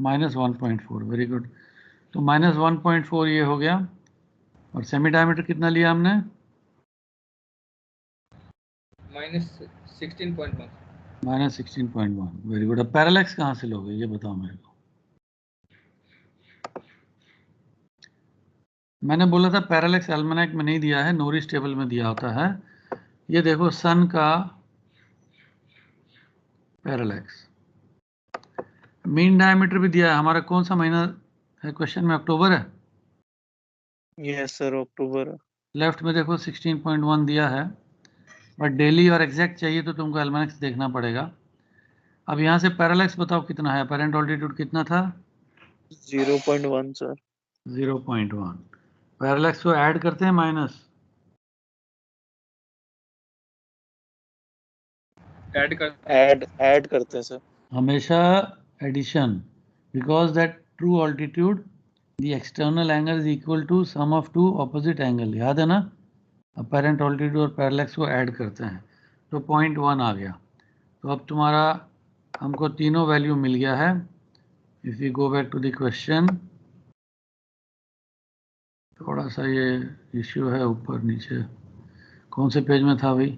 -1.4, very good. तो -1.4 ये हो गया। और सेमी डायमीटर कितना लिया हमने? -16.1. -16.1, वेरी गुड। अब पैरेलैक्स कहाँ से लोगे ये बताओ मेरे को। मैंने बोला था पैरेलैक्स एल्मेनाक में नहीं दिया है, नोरिस टेबल में दिया होता है। ये देखो सन का पैरेलैक्स, मीन डायमीटर भी दिया है। हमारा कौन सा महीना है क्वेश्चन में? अक्टूबर है। Yes, sir. October. लेफ्ट में देखो 16.1 दिया है, बट डेली और एग्जैक्ट चाहिए तो तुमको एल्मेनाक्स देखना पड़ेगा। अब यहाँ से पैरेलैक्स बताओ कितना है? अपेरेंट ऑल्टीट्यूड कितना था? 0.1, sir. 0.1। पैरेलैक्स को ऐड करते हैं माइनस? Add करते हैं, sir. हमेशा addition, because that true altitude the external angle is equal to sum of two opposite angle, याद है ना? अपेरेंट ऑल्टीट्यूड और पैरेलैक्स को ऐड करते हैं, तो 0.1 आ गया। तो अब तुम्हारा हमको तीनों वैल्यू मिल गया है। If you go back to the question, थोड़ा सा ये इश्यू है ऊपर नीचे, कौन से पेज में था भाई?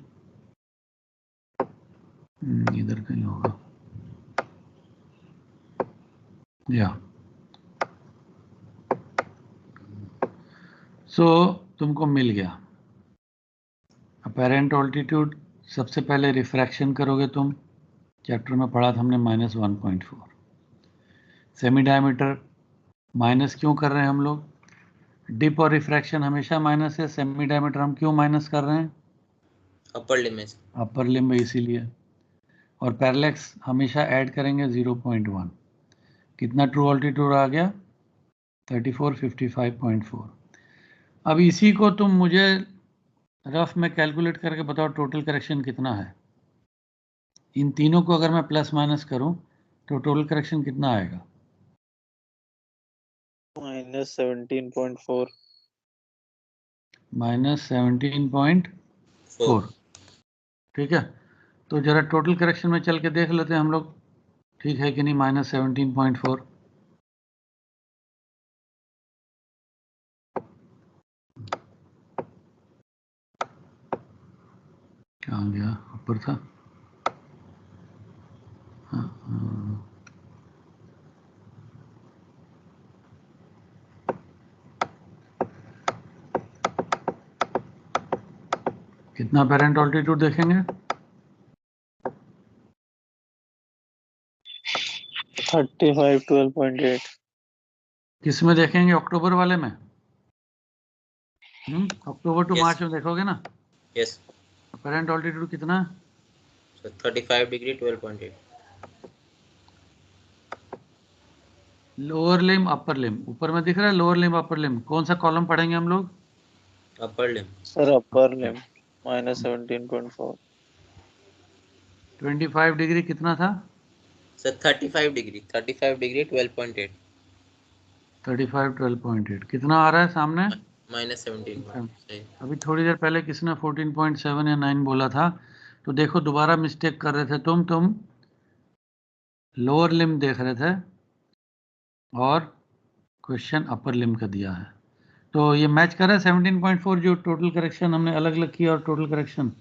इधर कहीं होगा या सो तुमको मिल गया अपेरेंट ऑल्टीट्यूड। सबसे पहले रिफ्रैक्शन करोगे तुम, चैप्टर में पढ़ा था हमने -1.4। सेमी डायमीटर माइनस क्यों कर रहे हैं हम लोग? डिप और रिफ्रैक्शन हमेशा माइनस है, सेमी डायमीटर हम क्यों माइनस कर रहे हैं? Upper limit. अपर लिम्ब इसीलिए। और पैरेलैक्स हमेशा ऐड करेंगे 0.1। कितना ट्रू ऑल्टीट्यूड आ गया? 3455.4। अब इसी को तुम मुझे रफ में कैलकुलेट करके बताओ टोटल करेक्शन कितना है। इन तीनों को अगर मैं प्लस माइनस करूं तो टोटल करेक्शन कितना आएगा? -17.4. -17.4। ठीक है, तो जरा टोटल करेक्शन में चल के देख लेते हैं हम लोग, ठीक है कि नहीं? -17.4। कहाँ गया? ऊपर था। हाँ। कितना अपेरेंट ऑल्टीट्यूड देखेंगे? 35 12.8. किस में देखेंगे? अक्टूबर वाले में? अक्टूबर टू मार्च में देखोगे ना? यस। अपेरेंट ऑल्टीट्यूड कितना? 35 degree 12.8। Lower limb upper limb, ऊपर में दिख रहा है लोअर लिम्ब अपर लिम्ब, कौन सा कॉलम पढ़ेंगे हम लोग? Upper limb. Sir, upper limb. -17.4. 25 degree कितना था? Sir 35 degree 12.8। 35 12.8 कितना आ रहा है सामने? -17। अभी थोड़ी देर पहले किसने 14.7 या 9 बोला था? तो देखो दोबारा मिस्टेक कर रहे थे तुम लोअर लिम देख रहे थे और क्वेश्चन अपर लिम का दिया है। तो ये मैच कर रहा है 17.4 जो टोटल करेक्शन हमने अलग अलग किया और total correction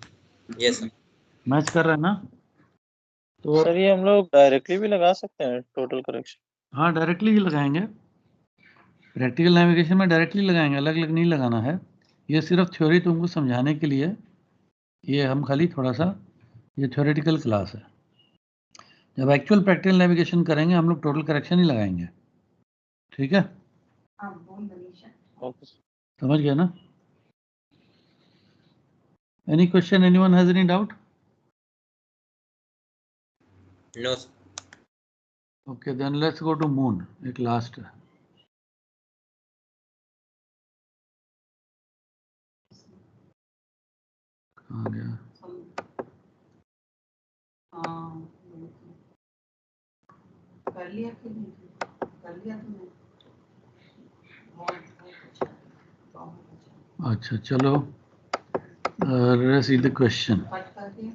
yes sir. Match कर रहा है ना? तो सर ये हम लोग डायरेक्टली भी लगा सकते हैं टोटल करेक्शन? हाँ, डायरेक्टली ही लगाएंगे। प्रैक्टिकल नेविगेशन में डायरेक्टली लगाएंगे, अलग अलग नहीं लगाना है। ये सिर्फ थ्योरी तुमको समझाने के लिए, ये हम खाली थोड़ा सा, ये थ्योरेटिकल क्लास है। जब एक्चुअल प्रैक्टिकल नेविगेशन करेंगे हम लोग टोटल करेक्शन ही लगाएंगे। ठीक है, ओके। समझ गया ना? Any question, anyone has any doubt? No. Okay, then let's go to moon. एक लास्ट है। कहाँ गया? कर लिया कि नहीं? कर लिया तुमने? अच्छा चलो, let's see the question. Cut कर दिया?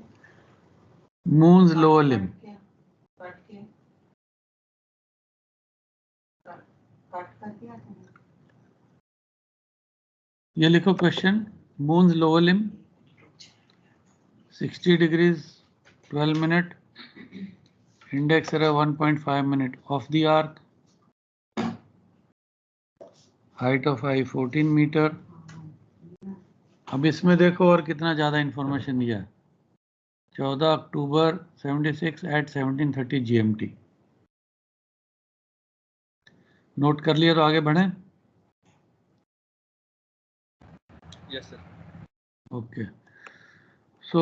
Moon's lower limb. कट के कट कर दिया तुमने? ये लिखो question, moon's lower limb 60 degrees 12 minute, index error 1.5 minute, of the arc, height of eye 14 metre. अब इसमें देखो और कितना ज़्यादा इंफॉर्मेशन दिया है। 14 अक्टूबर 76 at 17:30 GMT। नोट कर लिया तो आगे बढ़ें? Yes sir. Okay, so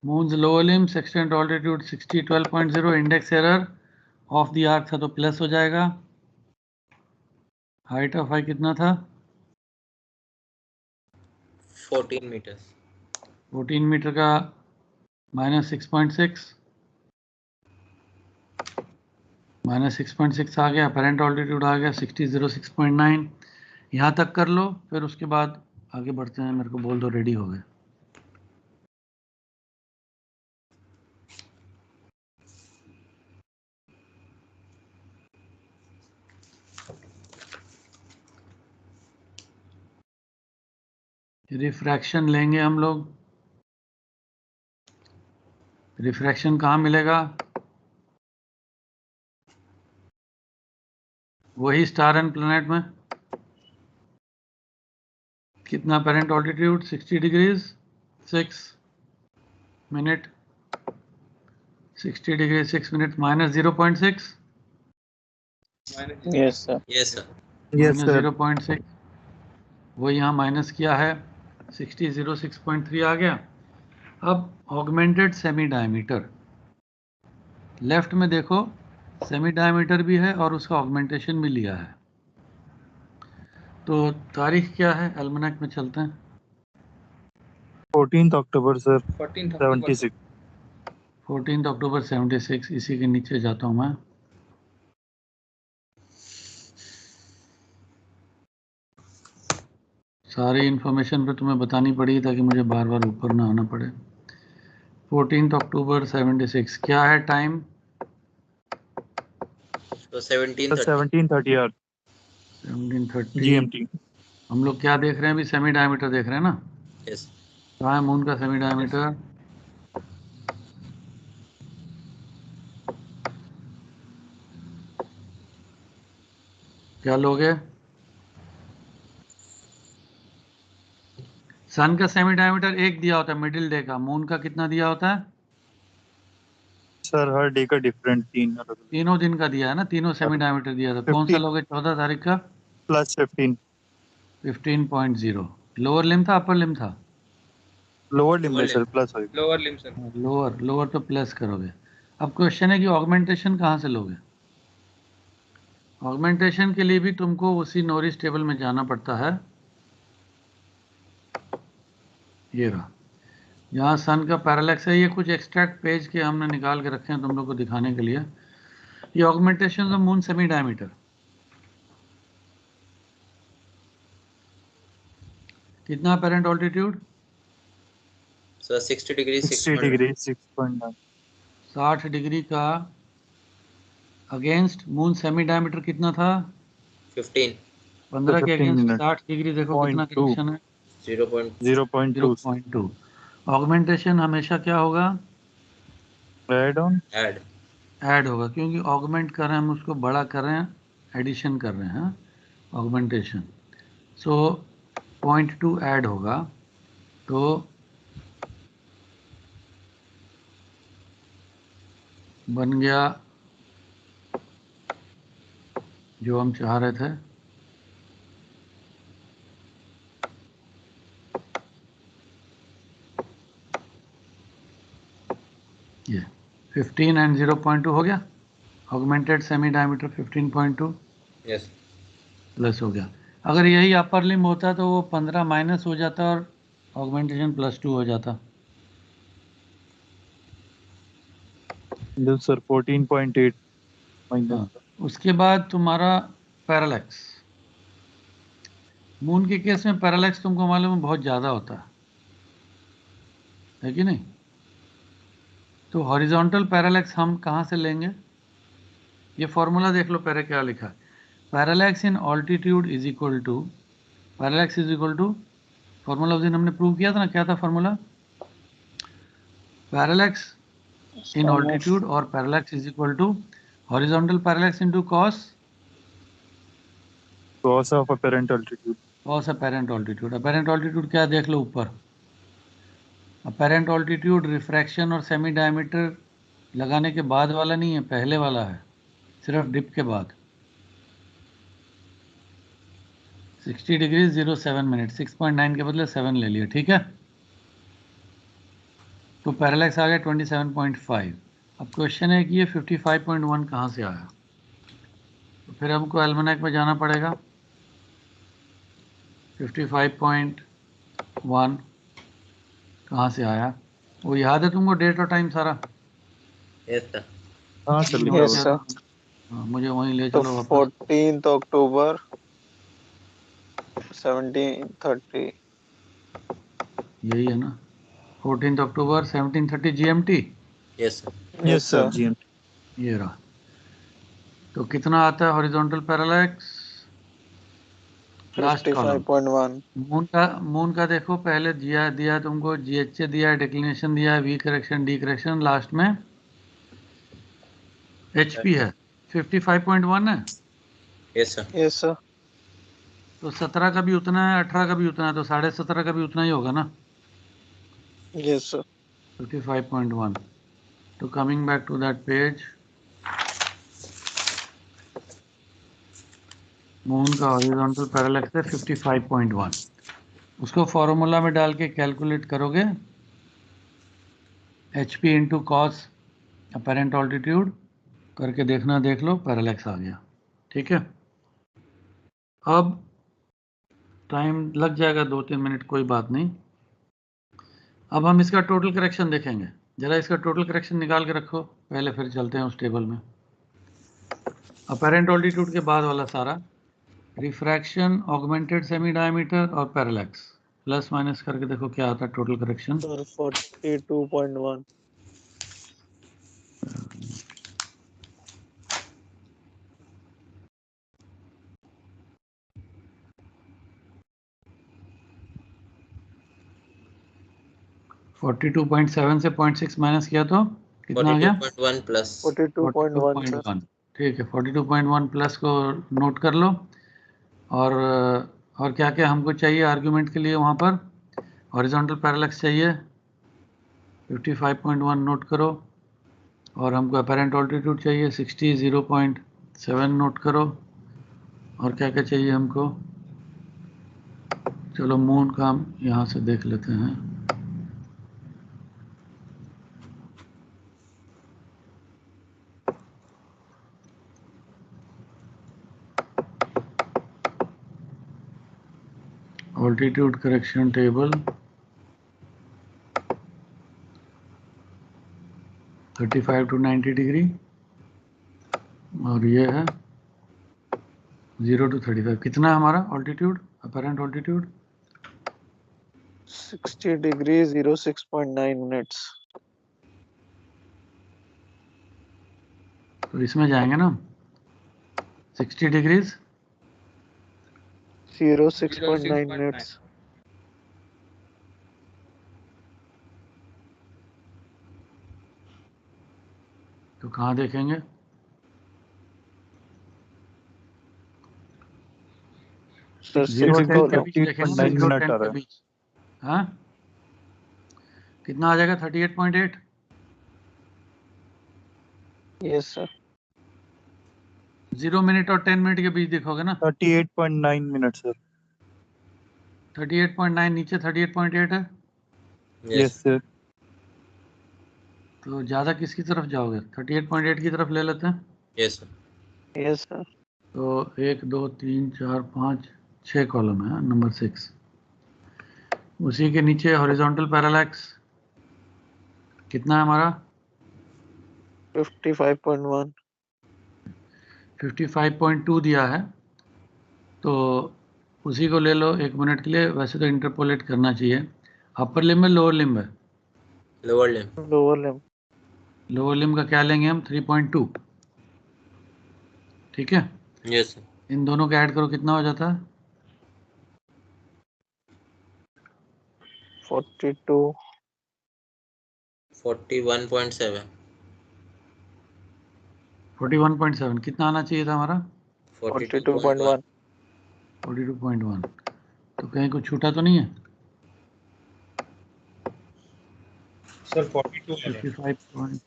moons lower Liam, extent altitude 60 12.0, index error, of the arc था तो प्लस हो जाएगा। हाइट ऑफ आई कितना था? 14 मीटर्स। 14 मीटर का -6.6, -6.6 आ गया। अपेरेंट ऑल्टीट्यूड आ गया 6006.9। यहाँ तक कर लो, फिर उसके बाद आगे बढ़ते हैं। मेरे को बोल दो रेडी हो गए। रिफ्रैक्शन लेंगे हम लोग। रिफ्रैक्शन कहाँ मिलेगा? वही स्टार एंड प्लैनेट में। कितना apparent altitude? 60 degrees 6 minute, 60 degree 6 minute minus 0.6। Yes sir. Yes sir. Minus 0.6, वो यहाँ माइनस किया है, 6006.3 आ गया। अब ऑगमेंटेड सेमी डायमीटर, लेफ्ट में देखो सेमी डायमीटर भी है और उसका ऑगमेंटेशन भी लिया है। तो तारीख क्या है? एल्मनाक में चलते हैं। 14 अक्टूबर सर 14 अक्टूबर 76। 14 अक्टूबर 76, इसी के नीचे जाता हूँ मैं। सारी इन्फॉर्मेशन पे तुम्हें बतानी पड़ी ताकि मुझे बार बार ऊपर ना आना पड़े। 14 अक्टूबर 76, क्या है टाइम? तो 17:30 17:30 आवर 17:30 GMT। हम लोग क्या देख रहे हैं अभी? सेमी डायमीटर देख रहे हैं ना? यस। कहाँ है मून का सेमी डायमीटर? क्या लोगे? सन का सेमी डायमीटर एक दिया होता है मिडिल डे का, मून का कितना दिया होता है? सर हर डे का डिफरेंट 3 अलग। तीनों दिन का दिया है ना, तीनों सेमी डायमीटर दिया था। कौन सा 15 लोगे 14 तारीख का? प्लस 15 15.0। लोअर लिम था अपर लिम था? लोअर लिम में सर प्लस होगा। Lower limb sir. लोअर तो प्लस करोगे। अब क्वेश्चन है कि ऑगमेंटेशन कहाँ से लोगे? ऑगमेंटेशन के लिए भी तुमको उसी नॉरिस टेबल में जाना पड़ता है। ये रहा, यहाँ सन का पैरालैक्स है। ये कुछ एक्सट्रैक्ट पेज के हमने निकाल के रखे हैं तुम लोग को दिखाने के लिए। ये augmentation of moon semi diameter, कितना apparent altitude? Sir 60 degree 60 degree 6.9 60 degree का अगेंस्ट मून सेमी डायमीटर कितना था 15 15 के 15 अगेंस्ट मिनट 60 डिग्री देखो कितना 0.2 करेक्शन है 0.2 0.2 ऑगमेंटेशन हमेशा क्या होगा ऐड ऑन ऐड ऐड होगा क्योंकि ऑगमेंट कर रहे हैं हम उसको बड़ा कर रहे हैं एडिशन कर रहे हैं ऑगमेंटेशन सो 0.2 ऐड होगा तो बन गया जो हम चाह रहे थे ये 15 एंड 0.2 हो गया augmented semi diameter 15.2 yes plus हो गया अगर यही अपर लिम होता तो वो 15 माइनस हो जाता और ऑगमेंटेशन +2 हो जाता सर 14.8 माइनस हाँ, उसके बाद तुम्हारा पैरालैक्स मून के केस में पैरालैक्स तुमको मालूम है बहुत ज़्यादा होता है कि नहीं तो हॉरिजॉन्टल पैरालैक्स हम कहाँ से लेंगे ये फॉर्मूला देख लो पहले क्या लिखा है parallax in altitude is equal to parallax is equal to formula उस दिन हमने प्रूव किया था ना क्या था फॉर्मूला पैरालैक्स इन ऑल्टीट्यूड और parallax is equal to horizontal parallax into cos of apparent altitude cos apparent altitude apparent altitude क्या देख लो ऊपर अपेरेंट ऑल्टीट्यूड रिफ्रैक्शन और सेमी डायमीटर लगाने के बाद वाला नहीं है पहले वाला है सिर्फ डिप के बाद 60 डिग्री 07 मिनट 6.9 के बदले 7 ले लिया ठीक है तो पैरालैक्स आ गया 27.5 अब क्वेश्चन है कि ये 55.1 कहाँ से आया तो फिर हमको एल्मेनाक में जाना पड़ेगा 55.1 कहाँ से आया वो याद है तुमको डेट और टाइम सारा यस सर हाँ सर लिखा Yes, हुआ sir. हाँ, मुझे वहीं ले तो चलो वापस 14th October 1730 यही है ना 14 अक्टूबर 1730 GMT yes sir yes sir GMT ये रहा तो कितना आता है horizontal parallax last column 55.1 moon का देखो पहले दिया तुमको GHA दिया है डिक्लिनेशन दिया है V correction D correction last में HP है 55.1 है यस सर Yes, sir. तो 17 का भी उतना है 18 का भी उतना है तो 17.5 का भी उतना ही होगा ना Yes, sir. 55.1 तो coming back to that page moon का हॉरिजॉन्टल पैरालैक्स है 55.1 उसको फॉर्मूला में डाल के कैलकुलेट करोगे HP into cos apparent altitude करके देखना देख लो पैरालैक्स आ गया ठीक है अब टाइम लग जाएगा 2-3 मिनट कोई बात नहीं अब हम इसका टोटल करेक्शन देखेंगे जरा इसका टोटल करेक्शन निकाल के रखो पहले फिर चलते हैं उस टेबल में अपेरेंट ऑल्टीट्यूड के बाद वाला सारा रिफ्रैक्शन ऑगमेंटेड सेमी डायमीटर और पैरालैक्स प्लस माइनस करके देखो क्या आता है टोटल करेक्शन Sir, 42.1 42.7 से 0.6 माइनस किया तो कितना आ गया 42.1 प्लस 42.1 sir. 42.1 ठीक है 42.1 प्लस को नोट कर लो और क्या क्या हमको चाहिए आर्ग्यूमेंट के लिए वहाँ पर हॉरिजॉन्टल पैरालैक्स चाहिए 55.1 नोट करो और हमको अपेरेंट ऑल्टीट्यूड चाहिए 60 0.7 नोट करो और क्या क्या चाहिए हमको चलो मून का हम यहाँ से देख लेते हैं altitude correction table 35 to 90 degree और ये है 0 to 35 कितना है हमारा altitude apparent altitude 60 degree 06.9 minutes. तो इसमें जाएंगे ना 60 डिग्रीज 06.9 minutes. तो कहाँ देखेंगे? Sir, 0 और 10 के बीच 38.9 देखेंगे ना, 0 और मिनट 10 आ के रहा है। बीच। हाँ कितना आ जाएगा? 38.8। Yes, sir. 0 मिनट और 10 मिनट के बीच देखोगे ना। 38.9 मिनट सर। 38.9 नीचे 38.8 है। Yes sir. तो ज्यादा किसकी तरफ जाओगे? 38.8 की तरफ ले लेते हैं। Yes sir. Yes, sir. तो 1 2 3 4 5 6 कॉलम है। नंबर 6 उसी के नीचे हॉरिजॉन्टल पैरेलैक्स कितना है हमारा? 55.1. 55.2 दिया है, तो उसी को ले लो 1 मिनट के लिए। वैसे तो इंटरपोलेट करना चाहिए। अपर लिम्ब है लोअर लिम्ब है? Lower limb. Lower limb. Lower limb का क्या लेंगे हम? 3.2। ठीक है, यस सर। इन दोनों का ऐड करो कितना हो जाता है? 42. 41.7। 41.7 कितना आना चाहिए था हमारा? 42.1. 42.1। तो कहीं कुछ छूटा तो नहीं है? सर 42 55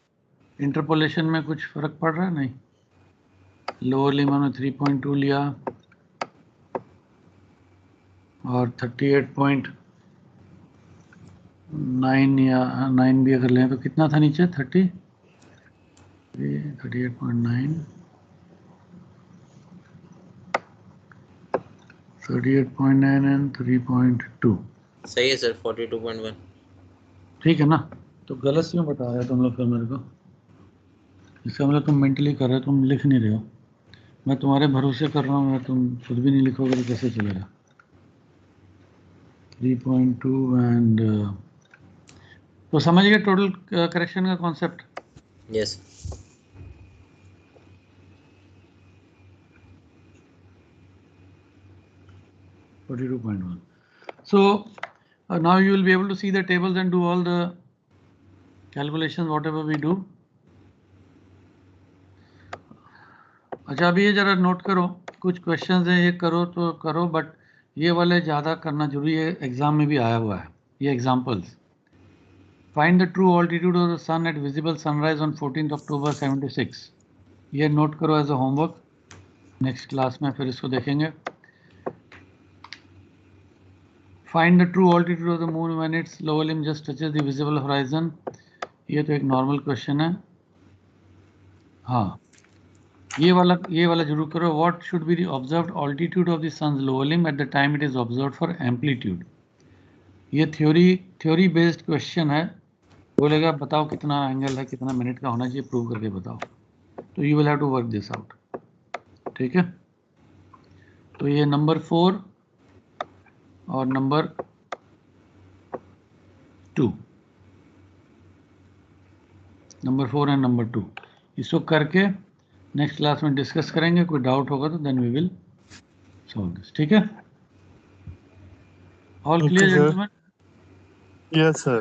इंटरपोलेशन में कुछ फर्क पड़ रहा है? नहीं। लोअर लिम्ब में 3.2 लिया और 38.9 या 9 भी अगर लें तो कितना था नीचे? 38.9 38.9 एंड 3.2। सही है सर। 42.1। ठीक है ना? तो गलत क्यों बता रहे हो तुम लोग फिर मेरे को? इसका मतलब तुम मेंटली कर रहे हो, तुम लिख नहीं रहे हो। मैं तुम्हारे भरोसे कर रहा हूँ, तुम खुद भी नहीं लिखोगे तो कैसे चलेगा? 3.2 एंड तो समझ गए टोटल करेक्शन का concept? Yes. So now you will be able to see the tables and do all the calculations whatever we do. अच्छा अभी ये जरा नोट करो, कुछ क्वेश्चंस हैं, ये करो तो करो, बट ये वाले ज़्यादा करना जरूरी है, एग्जाम में भी आया हुआ है ये examples. Find the true altitude of the sun at visible sunrise on 14 October 76। ये नोट करो as a homework, next class में फिर इसको देखेंगे। Find the true altitude of the moon when it's lower limb just touches the visible horizon. ये तो एक normal question है। हाँ ये वाला जरूर करो। What should be the observed altitude of the sun's lower limb at the time it is observed for amplitude. ये थ्योरी बेस्ड क्वेश्चन है। बोलेगा बताओ कितना एंगल है, कितना मिनट का होना चाहिए, प्रूव करके बताओ। तो you will have to work this out. ठीक है, तो ये नंबर 4 और नंबर 2, नंबर 4 एंड नंबर 2 इसको करके नेक्स्ट क्लास में डिस्कस करेंगे। कोई डाउट होगा तो then we will solve this. ठीक है, all clear gentleman? Yes sir.